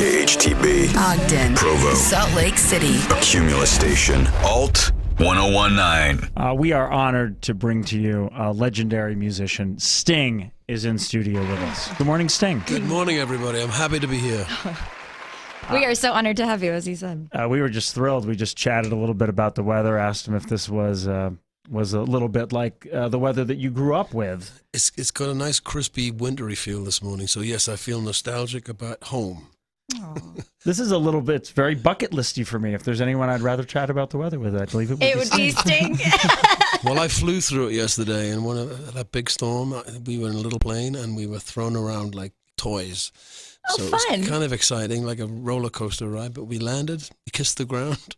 KHTB, Ogden, Provo, Salt Lake City, a Cumulus station, Alt 1019. We are honored to bring to you a legendary musician. Sting is in studio with us. Good morning, Sting. Good morning, everybody. I'm happy to be here. We are so honored to have you, as he said. We were just thrilled. We just chatted a little bit about the weather, asked him if this was a little bit like the weather that you grew up with. It's got a nice, crispy, wintry feel this morning. So, yes, I feel nostalgic about home. This is a little bit, it's very bucket listy for me. If there's anyone I'd rather chat about the weather with, I believe it would be Sting. Well, I flew through it yesterday, and that big storm, we were in a little plane, and we were thrown around like toys. Oh, so fun. It was kind of exciting, like a roller coaster ride, but we landed, we kissed the ground,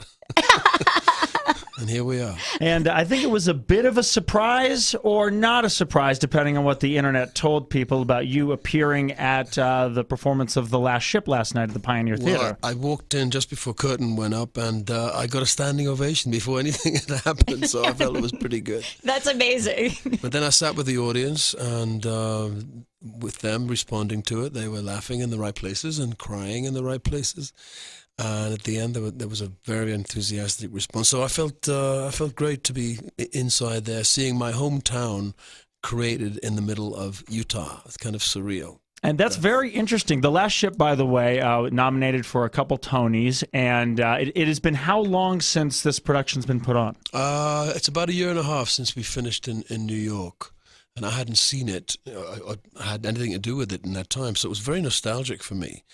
and here we are. And I think it was a bit of a surprise or not a surprise, depending on what the internet told people about you appearing at the performance of The Last Ship last night at the Pioneer Theater. I walked in just before curtain went up, and I got a standing ovation before anything had happened, so I felt it was pretty good. That's amazing. But then I sat with the audience, and with them responding to it, they were laughing in the right places and crying in the right places. And at the end, there was a very enthusiastic response. So I felt great to be inside there, seeing my hometown created in the middle of Utah. It's kind of surreal. And that's very interesting. The Last Ship, by the way, nominated for a couple Tonys. And it has been how long since this production's been put on? It's about a year and a half since we finished in New York. And I hadn't seen it, or had anything to do with it in that time. So it was very nostalgic for me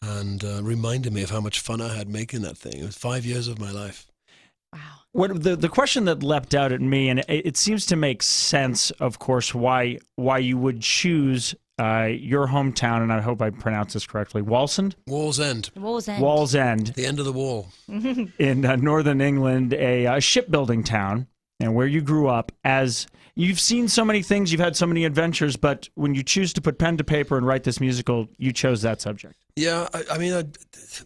and reminded me of how much fun I had making that thing. It was 5 years of my life. Wow. What the question that leapt out at me, and it seems to make sense, of course, why you would choose your hometown, and I hope I pronounce this correctly, Wallsend? Wallsend. Wallsend. The end of the wall. In northern England, a shipbuilding town, and where you grew up. As you've seen so many things, you've had so many adventures, but when you choose to put pen to paper and write this musical, you chose that subject. Yeah, I mean,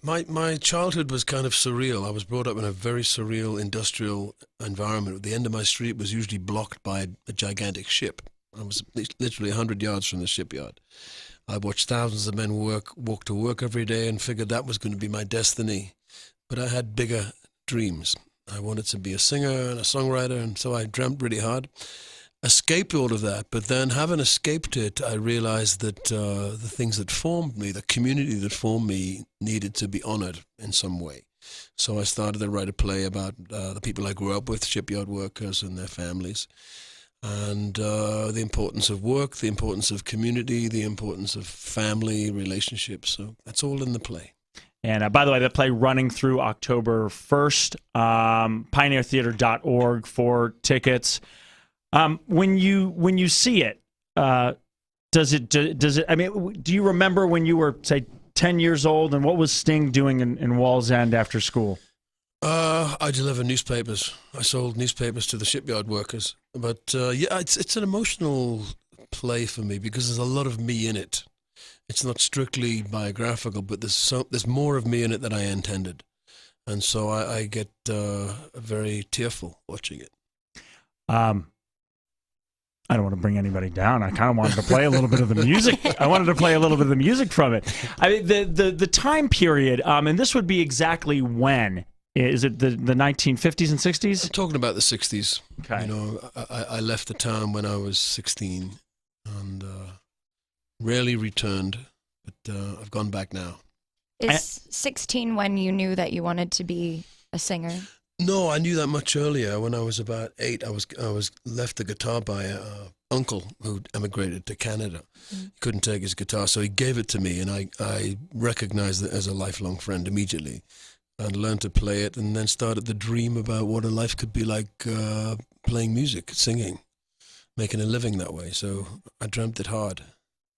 my childhood was kind of surreal. I was brought up in a very surreal industrial environment. The end of my street was usually blocked by a gigantic ship. I was literally 100 yards from the shipyard. I watched thousands of men walk to work every day and figured that was going to be my destiny. But I had bigger dreams. I wanted to be a singer and a songwriter, and so I dreamt really hard. Escaped all of that, but then having escaped it, I realized that the things that formed me, the community that formed me, needed to be honored in some way. So I started to write a play about the people I grew up with, shipyard workers and their families, and the importance of work, the importance of community, the importance of family relationships. So that's all in the play. And by the way, that play running through October 1st, pioneertheater.org for tickets. When you see it, does it? I mean, do you remember when you were, say, 10 years old, and what was Sting doing in Wallsend after school? I delivered newspapers. I sold newspapers to the shipyard workers. But yeah, it's an emotional play for me because there's a lot of me in it. It's not strictly biographical, but there's more of me in it than I intended, and so I get very tearful watching it. I don't want to bring anybody down. I kind of wanted to play a little bit of the music. I wanted to play a little bit of the music from it. I mean, the time period, and this would be exactly when. Is it the 1950s and 60s? I'm talking about the 60s. Okay. You know, I left the town when I was 16, and rarely returned, but I've gone back now. Is 16 when you knew that you wanted to be a singer? No, I knew that much earlier. When I was about 8, I was left the guitar by a uncle who emigrated to Canada. He couldn't take his guitar, so he gave it to me, and I recognized it as a lifelong friend immediately, and learned to play it, and then started the dream about what a life could be like playing music, singing, making a living that way. So I dreamt it hard.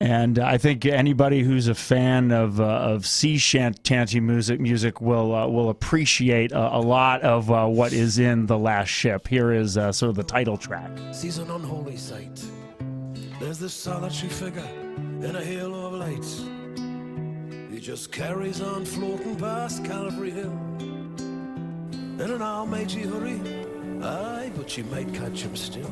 And I think anybody who's a fan of sea shanty music will appreciate a lot of what is in The Last Ship. Here is sort of the title track. Sees an unholy sight. There's this solitary figure in a halo of lights. He just carries on floating past Calvary Hill. In an almighty hurry, aye, but you might catch him still.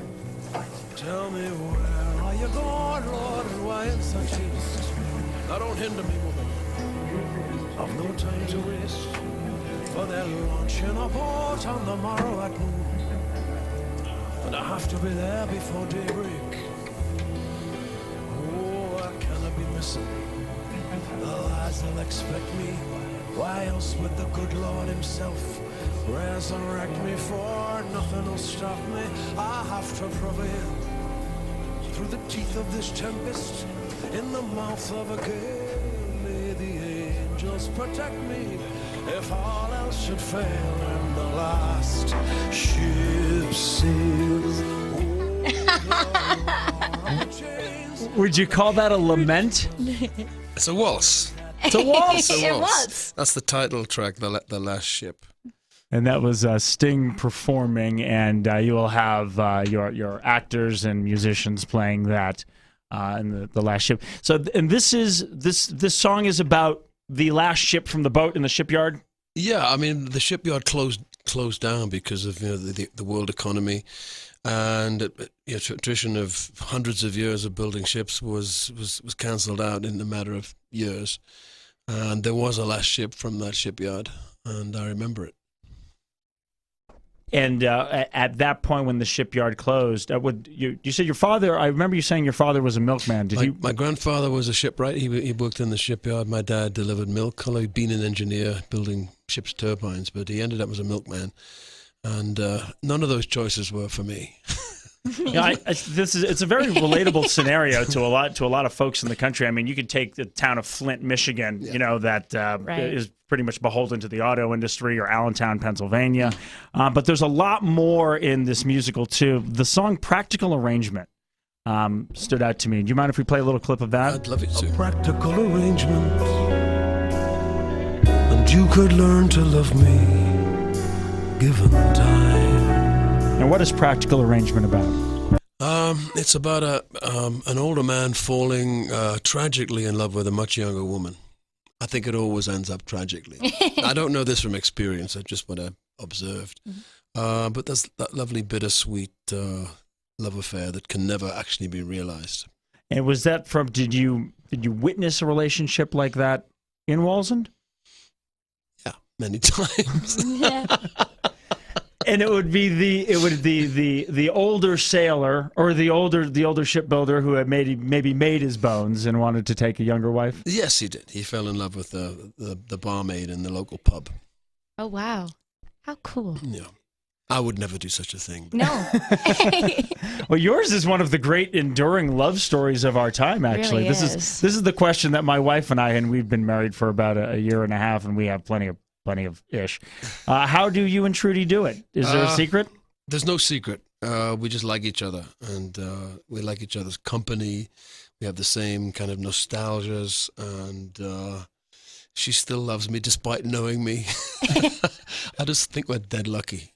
Tell me where are you going, Lord, and why in such haste? Now don't hinder me, woman. I've no time to waste, for they're launching a boat on the morrow at noon, and I have to be there before daybreak. Oh, I cannot be missing. The lads will expect me. Why else would the good Lord himself resurrect me? For nothing will stop me. I have to prevail through the teeth of this tempest, in the mouth of a gale. May the angels protect me if all else should fail and the last ship sails. Would you call that a lament? It's a waltz. It's a waltz. It was. That's the title track, the last ship. And that was Sting performing, and you will have your actors and musicians playing that in the last ship. So, and this song is about the last ship from the boat in the shipyard. Yeah, I mean the shipyard closed down because of the world economy, and tradition of hundreds of years of building ships was cancelled out in a matter of years, and there was a last ship from that shipyard, and I remember it. And at that point, when the shipyard closed, you said your father? I remember you saying your father was a milkman. My grandfather was a shipwright. He worked in the shipyard. My dad delivered milk. Although he'd been an engineer building ships' turbines, but he ended up as a milkman. And none of those choices were for me. It's a very relatable scenario to a lot of folks in the country. I mean, you could take the town of Flint, Michigan, that is pretty much beholden to the auto industry, or Allentown, Pennsylvania. But there's a lot more in this musical too. The song "Practical Arrangement" stood out to me. Do you mind if we play a little clip of that? I'd love it to. A practical arrangement, and you could learn to love me, given time. And what is Practical Arrangement about? It's about an older man falling tragically in love with a much younger woman. I think it always ends up tragically. I don't know this from experience. That's just what I observed. But there's that lovely bittersweet love affair that can never actually be realized. And was that from? Did you witness a relationship like that in Wallsend? Yeah, many times. Yeah. And it would be the older sailor, or the older shipbuilder who had maybe made his bones and wanted to take a younger wife. Yes, he did. He fell in love with the barmaid in the local pub. Oh, wow. How cool. Yeah. I would never do such a thing. No. Well, yours is one of the great enduring love stories of our time, actually. Really This is the question that my wife and we've been married for about a year and a half, and we have plenty of ish. How do you and Trudy do it? Is there a secret? There's no secret. We just like each other, and we like each other's company. We have the same kind of nostalgias, and she still loves me despite knowing me. I just think we're dead lucky.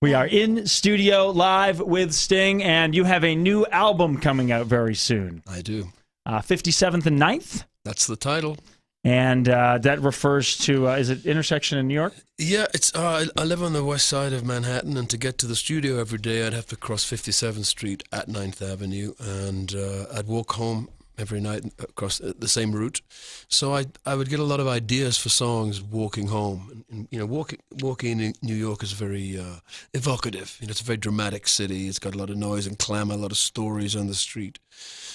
We are in studio live with Sting, and you have a new album coming out very soon. I do. 57th and 9th? That's the title. And that refers to, is it intersection in New York? Yeah, it's. I live on the west side of Manhattan, and to get to the studio every day, I'd have to cross 57th Street at 9th Avenue, and I'd walk home every night across the same route. So I would get a lot of ideas for songs walking home. And walking in New York is very evocative. It's a very dramatic city. It's got a lot of noise and clamor, a lot of stories on the street.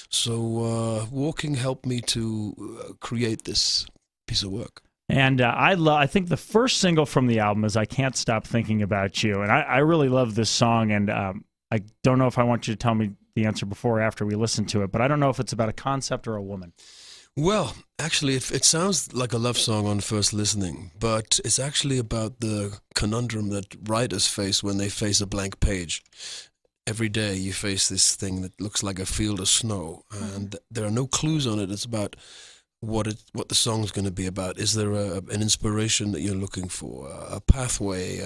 So walking helped me to create this piece of work. And I think the first single from the album is "I Can't Stop Thinking About You," and I really love this song. And I don't know if I want you to tell me the answer before or after we listen to it, but I don't know if it's about a concept or a woman. Well, actually, it sounds like a love song on first listening, but it's actually about the conundrum that writers face when they face a blank page. Every day you face this thing that looks like a field of snow, and there are no clues on it. It's about what the song's going to be about. Is there an inspiration that you're looking for, a pathway,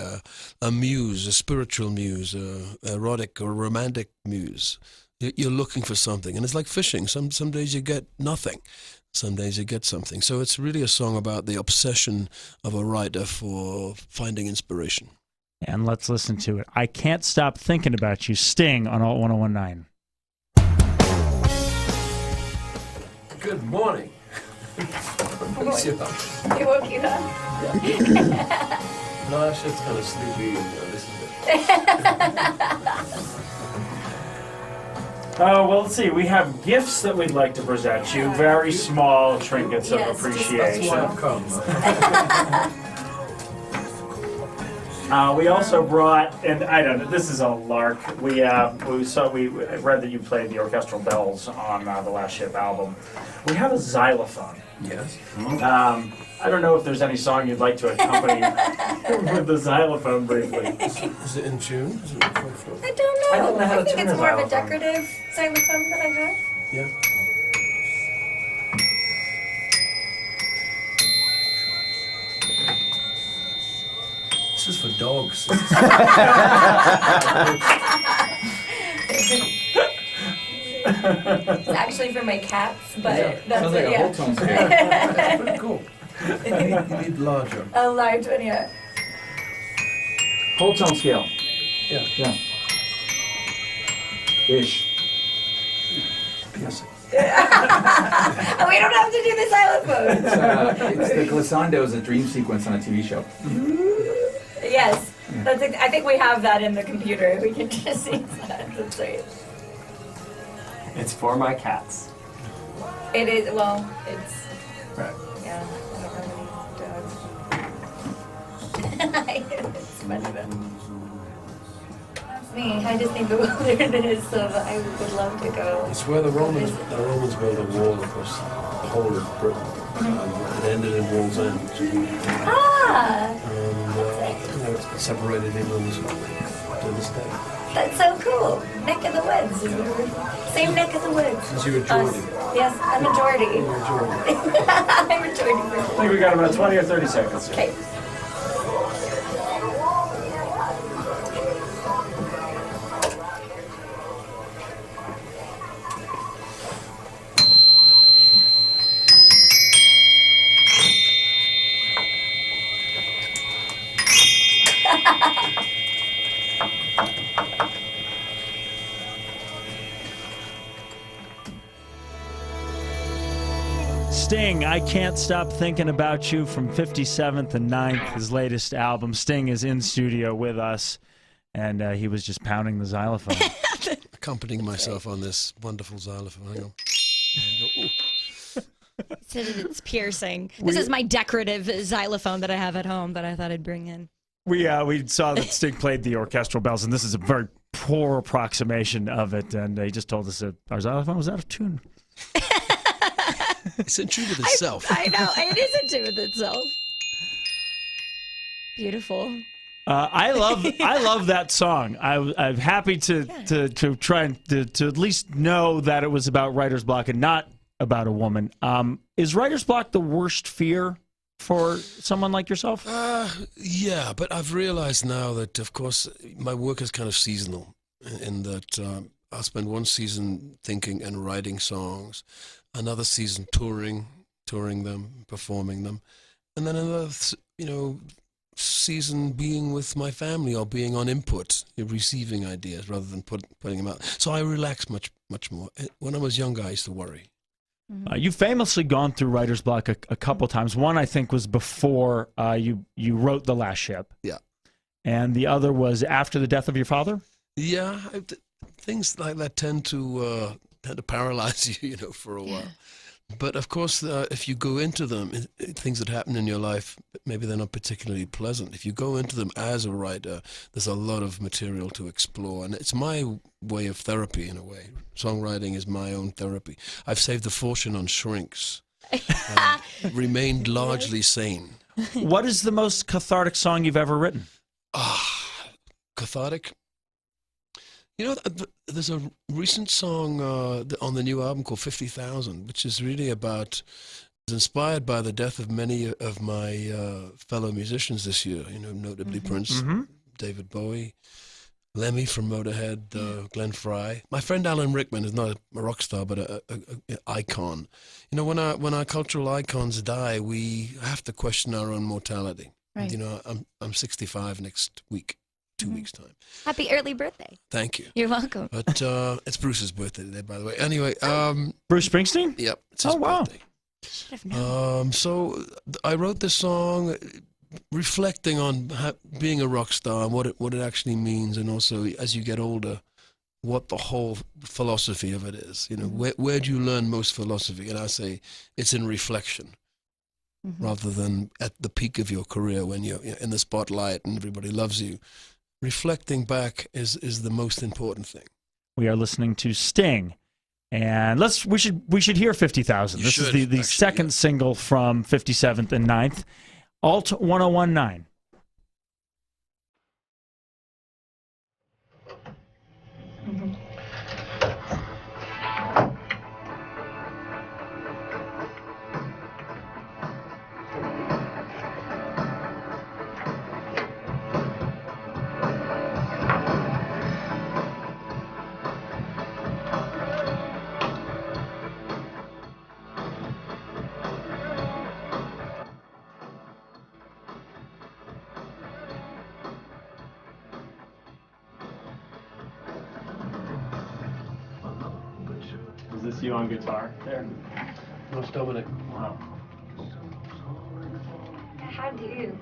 a muse, a spiritual muse, a erotic or romantic muse? You're looking for something, and it's like fishing. Some days you get nothing. Some days you get something. So it's really a song about the obsession of a writer for finding inspiration. And let's listen to it. I Can't Stop Thinking About You, Sting on Alt 1019. Good morning. He woke you up? No, that shit's kind of sleepy. This is it. Oh, well, let's see. We have gifts that we'd like to present you. Very small trinkets of Yes, just- appreciation. I've come. We also brought, and I don't know, this is a lark. We read that you played the orchestral bells on the Last Ship album. We have a xylophone. Yes. I don't know if there's any song you'd like to accompany with the xylophone briefly. Is it in tune? Is it I don't know. I don't know how to think turn it's a more of a xylophone. decorative xylophone that I have. Yeah. This is for dogs. It's actually for my cats, but that's Sounds like it, a whole tone scale. That's pretty cool. You need larger. A large one, yeah. Whole tone scale. Yeah. Yeah. Ish. Yes. Oh, we don't have to do the xylophone. It's the glissandos, a dream sequence on a TV show. Yes, I think we have that in the computer. We can just see that. That's right. It's for my cats. It is. Well, it's. Right. Yeah. I don't know any dogs. It's funny though. That's me. I just think the wilderness, so I would love to go. It's where the Romans built a wall across the whole of Britain. And it ended in Wallsend. Ah, And it separated England to this day. that's so cool. Neck of the woods. Same neck of the woods. Since you were Us. Geordie. Yes, I'm a Geordie. You were Geordie. I'm a Geordie I person. think we got about 20 or 30 seconds. Okay. Sting, I Can't Stop Thinking About You from 57th and 9th, his latest album. Sting is in studio with us, and he was just pounding the xylophone. Accompanying myself on this wonderful xylophone. Hang on. It's piercing. This is my decorative xylophone that I have at home that I thought I'd bring in. We saw that Sting played the orchestral bells, and this is a very poor approximation of it, and he just told us that our xylophone was out of tune. It's in tune with itself. I know. It is in tune with itself. Beautiful. I love that song. I'm happy to try and to at least know that it was about writer's block and not about a woman. Is writer's block the worst fear for someone like yourself? Yeah, but I've realized now that, of course, my work is kind of seasonal in that I'll spend one season thinking and writing songs, another season touring them, performing them, and then another, season being with my family or being on input, receiving ideas rather than putting them out. So I relax much more. When I was younger, I used to worry. You've famously gone through writer's block a couple times. One, I think, was before you wrote The Last Ship. Yeah. And the other was after the death of your father? Yeah, things like that tend to paralyze you, for a while. But of course, if you go into them, things that happen in your life, maybe they're not particularly pleasant. If you go into them as a writer, there's a lot of material to explore. And it's my way of therapy, in a way. Songwriting is my own therapy. I've saved a fortune on shrinks. Remained largely sane. What is the most cathartic song you've ever written? Cathartic? There's a recent song on the new album called 50,000, which is really it's inspired by the death of many of my fellow musicians this year, notably Prince, David Bowie, Lemmy from Motorhead, Glenn Fry. My friend Alan Rickman is not a rock star, but an icon. When our cultural icons die, we have to question our own mortality. Right. I'm 65 next week. 2 weeks' time. Happy early birthday. Thank you. You're welcome. But it's Bruce's birthday today, by the way. Anyway, Bruce Springsteen? yep, it's his Oh, wow. birthday. Should have known. So I wrote this song reflecting on being a rock star and what it actually means, and also as you get older, what the whole philosophy of it is. You know, where do you learn most philosophy? And I say it's in reflection, rather than at the peak of your career when you're in the spotlight and everybody loves you. Reflecting back is the most important thing. We are listening to Sting. And we should hear 50,000. This is the second single from 57th and 9th. Alt 1019. Is this you on guitar there? No, it's Dominic. Wow. How do you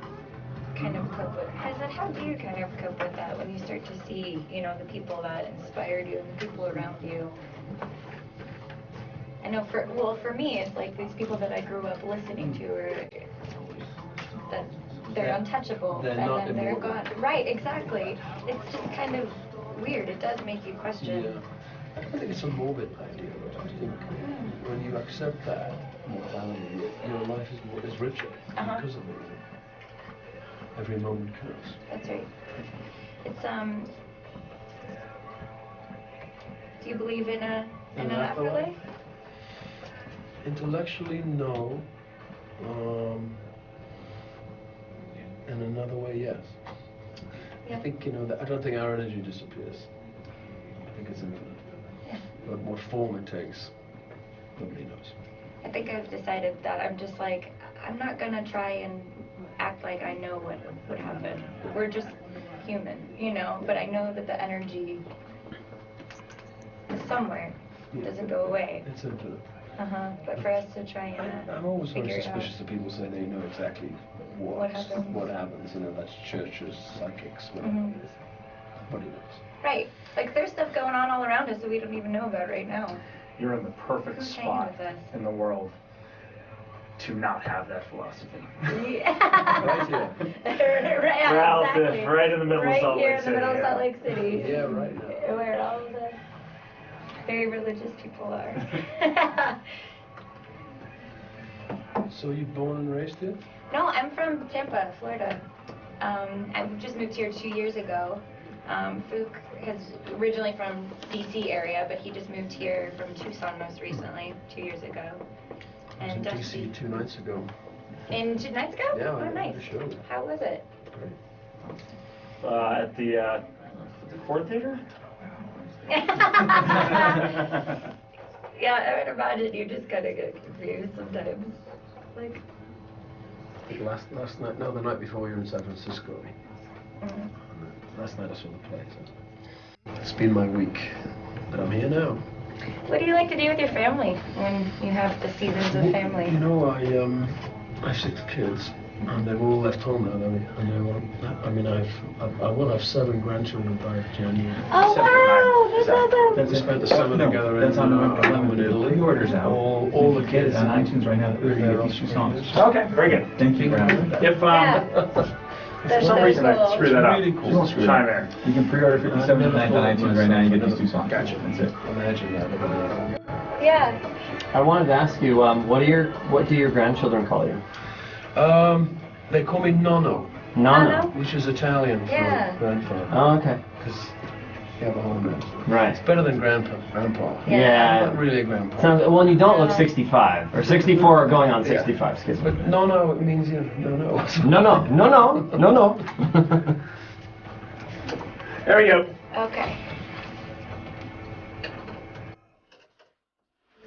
kind of cope with? I said, how do you kind of cope with that when you start to see, the people that inspired you and the people around you? I know for me, it's like these people that I grew up listening to, or that they're untouchable, they're and not then they're immortal. gone. Right, exactly. It's just kind of weird. It does make you question. Yeah. I don't think it's a morbid idea, but I think when you accept that mortality, your life is richer because of it. Every moment counts. That's right. It's Do you believe in an afterlife? Intellectually, no. In another way, yes. Yeah. I think I don't think our energy disappears. I think it's infinite. Yeah. But what form it takes, nobody knows. I think I've decided that I'm just like, I'm not gonna try and act like I know what would happen. We're just human, but I know that the energy is somewhere. It doesn't go away. It's infinite. But for us to try and I'm always very figure it out. suspicious of people say they know exactly what happens. That's churches, psychics, whatever it is. Nobody knows. Right. Like there's stuff going on all around us that we don't even know about right now. You're in the perfect Who's spot hanging with us? in the world to not have that philosophy. Yeah. Right here. Right, We're out exactly. there, right in the middle of Salt Lake Right here in the middle of City, Salt Lake City. Yeah, right now. Where all of the very religious people are. So you born and raised here? No, I'm from Tampa, Florida. I just moved here 2 years ago. Fook is originally from DC area, but he just moved here from Tucson most recently, 2 years ago. I was in DC 2 nights ago. 2 nights ago? Yeah, Oh, I nice. went to the show. How was it? Great. At the Ford Theater? Yeah, I would imagine you just kind of get confused sometimes. Like, Last night, no, the night before we were in San Francisco. Last night I saw the play. So. It's been my week, but I'm here now. what do you like to do with your family when you have the seasons of family? I have 6 kids, and they've all left home now. I will have 7 grandchildren by January. Oh, wow! That's awesome! We spent the summer together in Italy. The order's out. All the kids on iTunes right now. We're going to get these 2 songs. Okay, very good. Thank you. If That's for some reason cool. I screwed that up, Really cool. Don't screw it chime up. in. You can pre-order 57 and 9th on iTunes right now and you get these 2 songs. Gotcha. That's it. Imagine that. Yeah. I wanted to ask you, what do your grandchildren call you? They call me Nonno, Nonno. which is Italian for Yeah. grandfather. Oh, okay. Because you have a home grandpa. Right. It's better than grandpa. I'm Yeah. not really a grandpa. Sounds well. And you don't look 65 or 64 or going on 65. Excuse me. But no, it means no. No. There we go. Okay.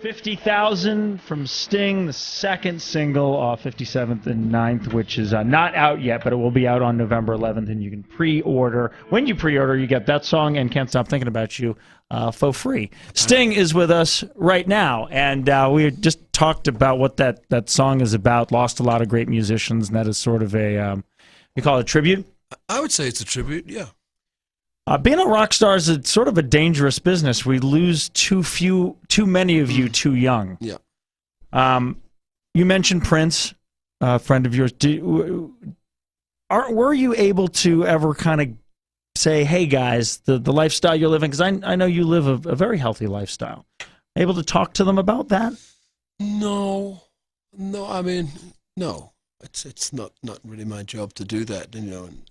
50,000 from Sting, the second single off 57th and 9th, which is not out yet, but it will be out on November 11th, and you can pre-order. When you pre-order, you get that song and Can't Stop Thinking About You for free. Sting is with us right now, and we just talked about what that song is about, lost a lot of great musicians, and that is sort of a, we call it a tribute? I would say it's a tribute, yeah. Being a rock star is sort of a dangerous business. We lose too many of you too young. Yeah. You mentioned Prince, a friend of yours. Were you able to ever kind of say, hey, guys, the lifestyle you're living, because I know you live a very healthy lifestyle. Able to talk to them about that? No. I mean, no. It's not really my job to do that. You know, and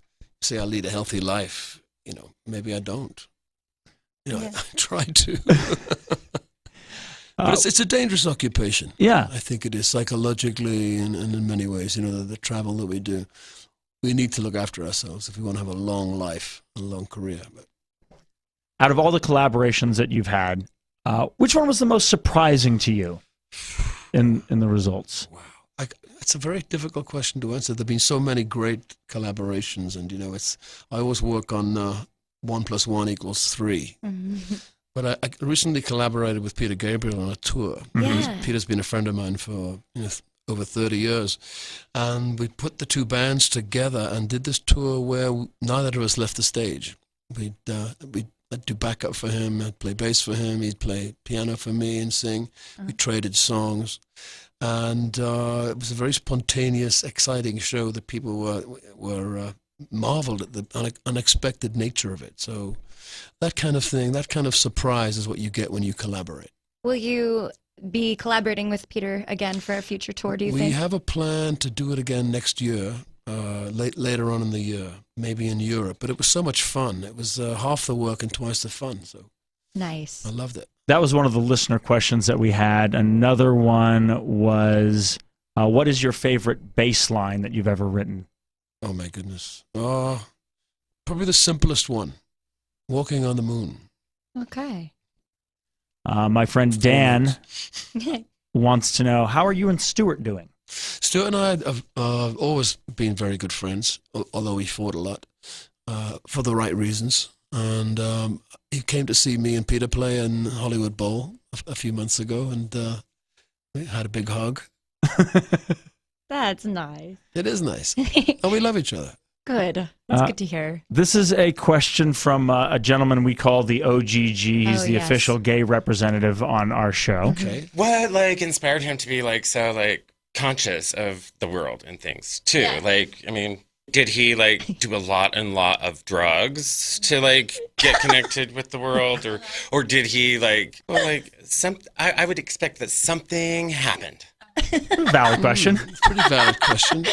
say I lead a healthy life. You know, maybe I don't. You know, Yeah. I try to. But it's a dangerous occupation. Yeah. I think it is psychologically and in many ways. You know, the travel that we do, we need to look after ourselves if we want to have a long life, a long career. But Out of all the collaborations that you've had, which one was the most surprising to you in the results? wow, it's a very difficult question to answer. There've been so many great collaborations, and you know, I always work on 1 + 1 = 3. But I recently collaborated with Peter Gabriel on a tour. Yeah. Peter's been a friend of mine for over 30 years. And we put the two bands together and did this tour where neither of us left the stage. I'd do backup for him, I'd play bass for him, he'd play piano for me and sing. We traded songs. And it was a very spontaneous, exciting show that people were marveled at the unexpected nature of it. So that kind of thing, that kind of surprise is what you get when you collaborate. Will you be collaborating with Peter again for a future tour, do you We think? have a plan to do it again next year, later on in the year, maybe in Europe. But it was so much fun. It was half the work and twice the fun. So Nice. I loved it. That was one of the listener questions that we had. Another one was, what is your favorite bass line that you've ever written? Oh my goodness. Probably the simplest one, Walking on the Moon. Okay. My friend Dan wants to know, how are you and Stuart doing? Stuart and I have always been very good friends, although we fought a lot for the right reasons. And he came to see me and Peter play in Hollywood Bowl a few months ago, and we had a big hug. That's nice. It is nice. And we love each other. Good. That's good to hear. This is a question from a gentleman we call the OGG. He's the yes. official gay representative on our show. Okay. What inspired him to be so conscious of the world and things too? Yeah. I mean, did he do a lot of drugs to get connected with the world, or did he I would expect that something happened. Valid question. Pretty valid question.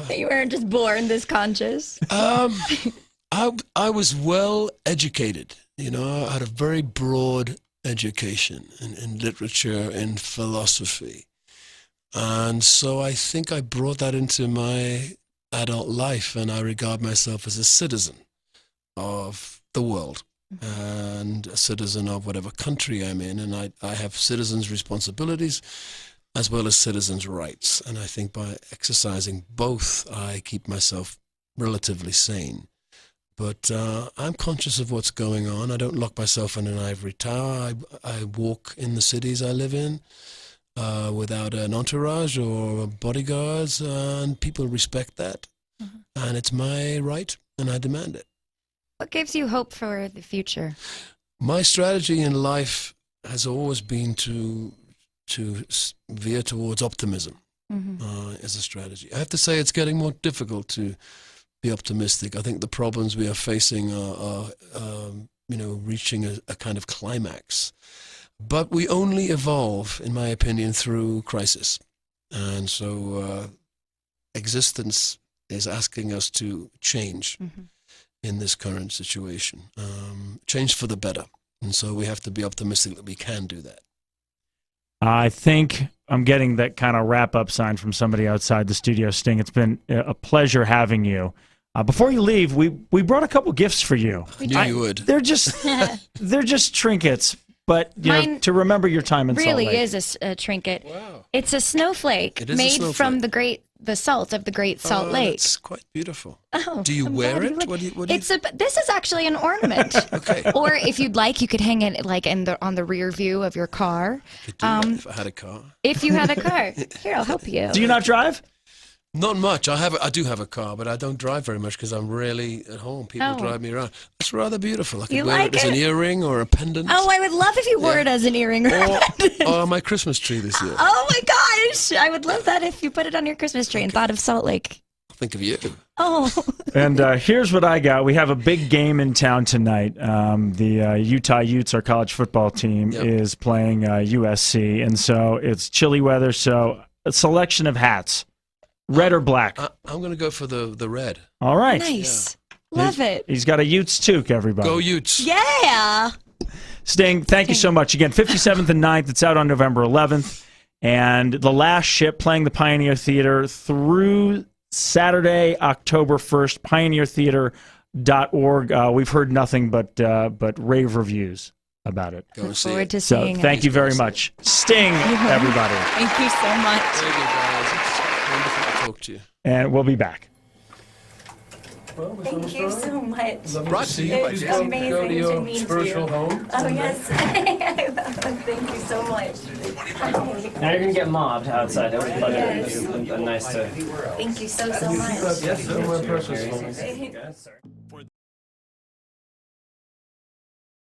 You weren't just born this conscious. I was well educated. You know, I had a very broad education in literature, in philosophy. And so I think I brought that into my adult life, and I regard myself as a citizen of the world and a citizen of whatever country I'm in. And I have citizens' responsibilities as well as citizens' rights. And I think by exercising both, I keep myself relatively sane. But I'm conscious of what's going on. I don't lock myself in an ivory tower. I walk in the cities I live in without an entourage or bodyguards, and people respect that. And it's my right, and I demand it. What gives you hope for the future? My strategy in life has always been to veer towards optimism as a strategy. I have to say it's getting more difficult to be optimistic. I think the problems we are facing are reaching a kind of climax. But we only evolve, in my opinion, through crisis. And so existence is asking us to change in this current situation, change for the better. And so we have to be optimistic that we can do that. I think I'm getting that kind of wrap-up sign from somebody outside the studio. Sting, it's been a pleasure having you. Before you leave, we brought a couple gifts for you. I knew you would. They're just trinkets, but you know, Mine to remember your time in Salt really Lake. is a trinket. Wow. It's a snowflake It is a made snowflake. from the salt of the Great Salt Oh, Lake. That's quite beautiful. Oh, Do you I'm wear glad it? like- What do you? This is actually an ornament. Okay. Or if you'd like, you could hang it like on the rear view of your car. Could do that if I had a car. If you had a car, here I'll help you. Do you not drive? Not much. I do have a car, but I don't drive very much because I'm rarely at home. People Oh. drive me around. It's rather beautiful. I could You wear like it as an it? earring or a pendant. Oh, I would love if you wore Yeah. it as an earring. Or my Christmas tree this year. Oh my gosh! I would love that if you put it on your Christmas tree and thought of Salt Lake. Think of you. Oh. And here's what I got. We have a big game in town tonight. The Utah Utes, our college football team, Yep. is playing USC. And so it's chilly weather. So a selection of hats, red or black. I'm going to go for the red. All right. Nice. Love it. He's got a Utes toque, everybody. Go Utes. Yeah. Sting, thank you so much. Again, 57th and 9th. It's out on November 11th. And the last ship playing the Pioneer Theater through Saturday, October 1st, pioneertheater.org. We've heard nothing but rave reviews about it. Go and see Forward it. to So seeing thank it. you very much. Sting, everybody. Thank you so much. Very good, guys. It's wonderful to talk to you. And we'll be back. Thank you so much. Brought to you by It's Jason. amazing Go to to your meet spiritual you. home. Oh, yes. Thank you so much. Now you're gonna get mobbed outside. That was Yes. nice to. Thank you so much. Yes, sir. My precious. Thank you. Sorry.